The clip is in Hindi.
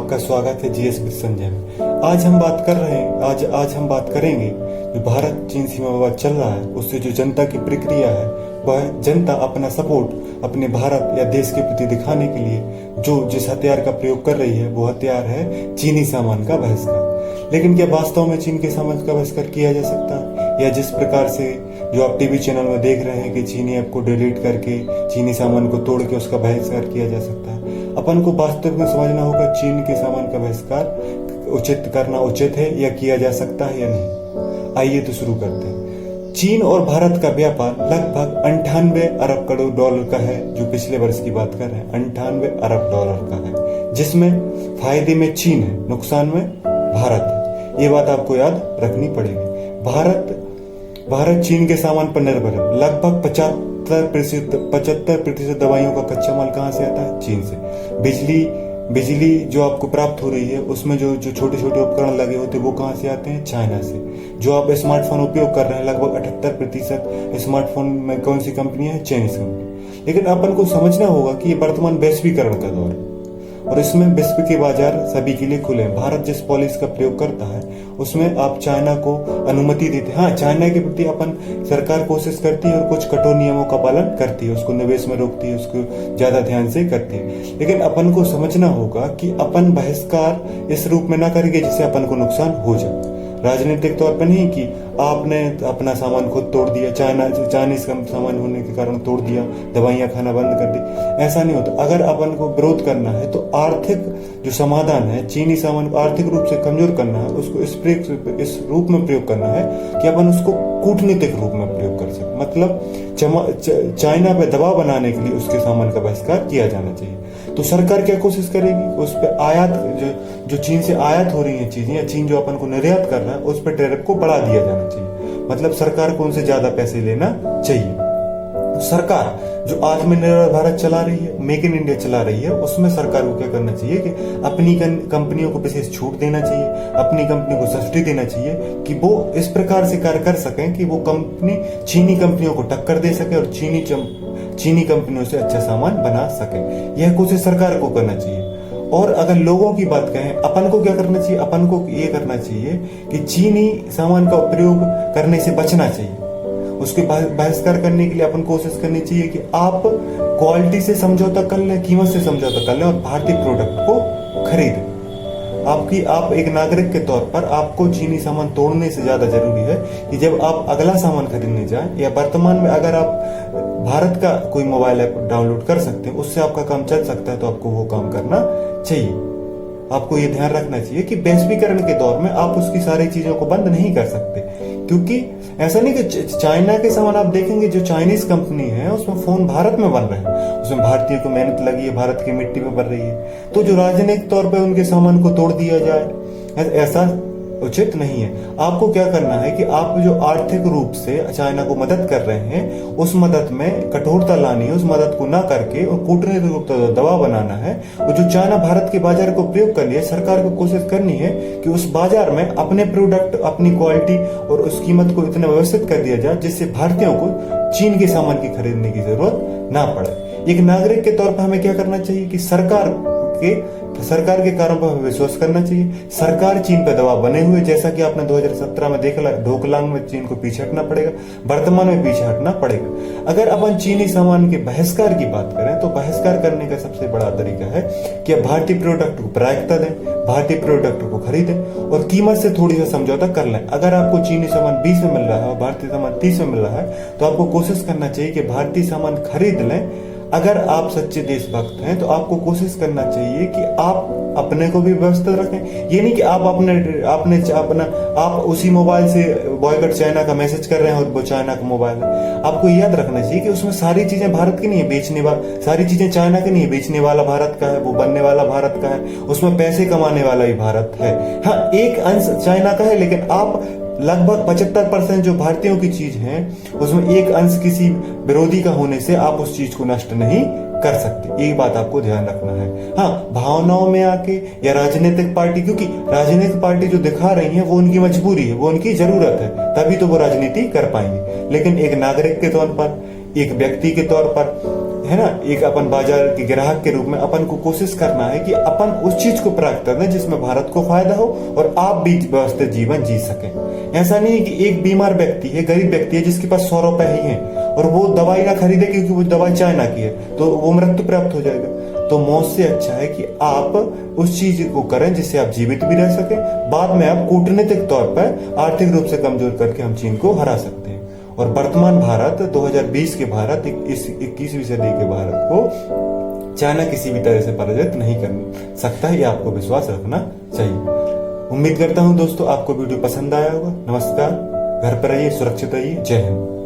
आपका स्वागत है जीएस विद संजय में। आज हम बात करेंगे जो भारत चीन सीमा विवाद चल रहा है उससे जो जनता की प्रतिक्रिया है, वह जनता अपना सपोर्ट अपने भारत या देश के प्रति दिखाने के लिए जो जिस हथियार का प्रयोग कर रही है वो हथियार है चीनी सामान का बहिष्कार। लेकिन क्या वास्तव में चीन के सामान का बहिष्कार किया जा सकता है, या जिस प्रकार से जो आप टीवी चैनल में देख रहे हैं कि चीनी ऐप को डिलीट करके चीनी सामान को तोड़ के उसका बहिष्कार किया जा सकता है? अपन को वास्तव में समझना होगा चीन के सामान का बहिष्कार करना उचित है या किया जा सकता है या नहीं। आइए तो शुरू करते हैं। चीन और भारत का व्यापार लगभग 98 अरब करोड़ डॉलर का है। जो पिछले वर्ष की बात कर रहे हैं 98 अरब डॉलर का है, जिसमें फायदे में चीन है, नुकसान में भारत है। ये बात आपको याद रखनी पड़ेगी। भारत चीन के सामान पर निर्भर है। लगभग 75% दवाइयों का कच्चा माल कहाँ से आता है? चीन से। बिजली जो आपको प्राप्त हो रही है उसमें जो छोटे छोटे उपकरण लगे होते हैं वो कहाँ से आते हैं? चाइना से। जो आप स्मार्टफोन उपयोग कर रहे हैं लगभग 78% स्मार्टफोन में कौन सी कंपनी है? Chinese company. लेकिन अपन को समझना होगा कि ये वर्तमान वैश्वीकरण का दौर है और इसमें विश्व के बाजार सभी के लिए खुले हैं। भारत जिस पॉलिसी का प्रयोग करता है उसमें आप चाइना को अनुमति देते हैं। हाँ, चाइना के प्रति अपन सरकार कोशिश करती है और कुछ कठोर नियमों का पालन करती है, उसको निवेश में रोकती है, उसको ज्यादा ध्यान से करती है। लेकिन अपन को समझना होगा कि अपन बहिष्कार इस रूप में ना करेंगे जिससे अपन को नुकसान हो जाए। राजनीतिक तौर पर नहीं कि आपने अपना सामान खुद तोड़ दिया, चाइनीज का सामान होने के कारण तोड़ दिया, दवाइयां खाना बंद कर दी, ऐसा नहीं होता। अगर अपन को विरोध करना है तो आर्थिक जो समाधान है, चीनी सामान को आर्थिक रूप से कमजोर करना है, उसको इस रूप में प्रयोग करना है कि अपन उसको कूटनीतिक रूप में प्रयोग कर सके। मतलब चाइना पे दबाव बनाने के लिए उसके सामान का बहिष्कार किया जाना चाहिए। तो सरकार क्या कोशिश करेगी? उस पर आयात जो चीन से आयात हो रही है चीजें या चीन जो अपन को निर्यात कर रहा है उस पर टैरिफ को बढ़ा दिया जाना चाहिए। मतलब सरकार को उनसे ज्यादा पैसे लेना चाहिए। तो सरकार जो आत्मनिर्भर भारत चला रही है, मेक इन इंडिया चला रही है, उसमें सरकार को क्या करना चाहिए कि अपनी कंपनियों को विशेष छूट देना चाहिए, अपनी कंपनी को सब्सिडी देना चाहिए कि वो इस प्रकार से कार्य कर सकें कि वो कंपनी चीनी कंपनियों को टक्कर दे सके और चीनी कंपनियों से अच्छा सामान बना सके। यह कोशिश सरकार को करना चाहिए। और अगर लोगों की बात कहें, अपन को क्या करना चाहिए? अपन को ये करना चाहिए कि चीनी सामान का प्रयोग करने से बचना चाहिए। उसके बहिष्कार करने के लिए अपन कोशिश करनी चाहिए कि आप क्वालिटी से समझौता कर लें, कीमत से समझौता कर लें और भारतीय प्रोडक्ट को खरीदें। आप एक नागरिक के तौर पर आपको चीनी सामान तोड़ने से ज्यादा जरूरी है कि जब आप अगला सामान खरीदने जाएं, या वर्तमान में अगर आप भारत का कोई मोबाइल ऐप डाउनलोड कर सकते हैं, उससे आपका काम चल सकता है, तो आपको वो काम करना चाहिए। आपको ये ध्यान रखना चाहिए कि वैश्वीकरण के दौर में आप उसकी सारी चीजों को बंद नहीं कर सकते, क्योंकि ऐसा नहीं कि चाइना के सामान आप देखेंगे जो चाइनीज कंपनी है उसमें फोन भारत में बन रहे हैं, उसमें भारतीय को मेहनत लगी है, भारत की मिट्टी में बन रही है। तो जो राजनीतिक तौर पर उनके सामान को तोड़ दिया जाए, ऐसा उचित नहीं है। आपको क्या करना है कि आप जो आर्थिक रूप से चाइना को मदद कर रहे हैं उस मदद में कठोरता लानी है, उस मदद को ना करके और कूटनीतिक रूप से दबाव बनाना है। और जो चाइना भारत के बाजार को प्रयोग कर लिया, सरकार को कोशिश करनी है कि उस बाजार में अपने प्रोडक्ट, अपनी क्वालिटी और उस कीमत को इतना व्यवस्थित कर दिया जाए जिससे भारतीयों को चीन के सामान की खरीदने की जरूरत ना पड़े। एक नागरिक के तौर पर हमें क्या करना चाहिए कि सरकार के कार्यों पर विश्वास करना चाहिए। सरकार चीन पर दबाव बने हुए, जैसा कि आपने 2017 में देखा, डोकलाम में चीन को पीछे हटना पड़ेगा, वर्तमान में पीछे हटना पड़ेगा। अगर अपन चीनी सामान के बहिष्कार की बात करें तो बहिष्कार करने का सबसे बड़ा तरीका है कि आप भारतीय प्रोडक्ट को प्राथमिकता दें, भारतीय प्रोडक्ट को खरीदें और कीमत से थोड़ी सा समझौता कर लें। अगर आपको चीनी सामान 20 में मिल रहा है और भारतीय सामान 30 में मिल रहा है तो आपको कोशिश करना चाहिए कि भारतीय सामान खरीद लें। अगर आप सच्चे देशभक्त हैं तो आपको कोशिश करना चाहिए कि आप अपने को भी व्यवस्थित रखें। ये नहीं कि आप उसी मोबाइल से बॉयकॉट चाइना का मैसेज कर रहे हैं और वो चाइना का मोबाइल है। आपको याद रखना चाहिए कि उसमें सारी चीजें भारत की नहीं है, सारी चीजें चाइना की नहीं है। बेचने वाला भारत का है, वो बनने वाला भारत का है, उसमें पैसे कमाने वाला ही भारत है। हाँ, एक अंश चाइना का है, लेकिन आप लगभग 75% जो भारतीयों की चीज है उसमें एक अंश किसी विरोधी का होने से आप उस चीज को नष्ट नहीं कर सकते। एक बात आपको ध्यान रखना है। हाँ, भावनाओं में आके या राजनीतिक पार्टी, क्योंकि राजनीतिक पार्टी जो दिखा रही है वो उनकी मजबूरी है, वो उनकी जरूरत है, तभी तो वो राजनीति कर पाएंगे। लेकिन एक नागरिक के तौर पर, एक व्यक्ति के तौर पर है ना, एक अपन बाजार के ग्राहक के रूप में अपन को कोशिश करना है कि अपन उस चीज को प्राप्त कर दें जिसमें भारत को फायदा हो और आप भी व्यवस्थित जीवन जी सकें। ऐसा नहीं है कि एक बीमार व्यक्ति है, गरीब व्यक्ति है, जिसके पास 100 रुपए ही है और वो दवाई ना खरीदे क्योंकि वो दवाई चाइना की है, तो वो मृत्यु प्राप्त हो जाएगा। तो मौत से अच्छा है कि आप उस चीज को करें जिससे आप जीवित भी रह सके, बाद में आप कूटनीतिक तौर पर आर्थिक रूप से कमजोर करके हम चीन को हरा सकते हैं। और वर्तमान भारत 2020 के भारत, इस 21वीं सदी के भारत को चाइना किसी भी तरह से पराजित नहीं कर सकता है, ये आपको विश्वास रखना चाहिए। उम्मीद करता हूं दोस्तों आपको वीडियो पसंद आया होगा। नमस्कार, घर पर रहिए, सुरक्षित रहिए, जय हिंद।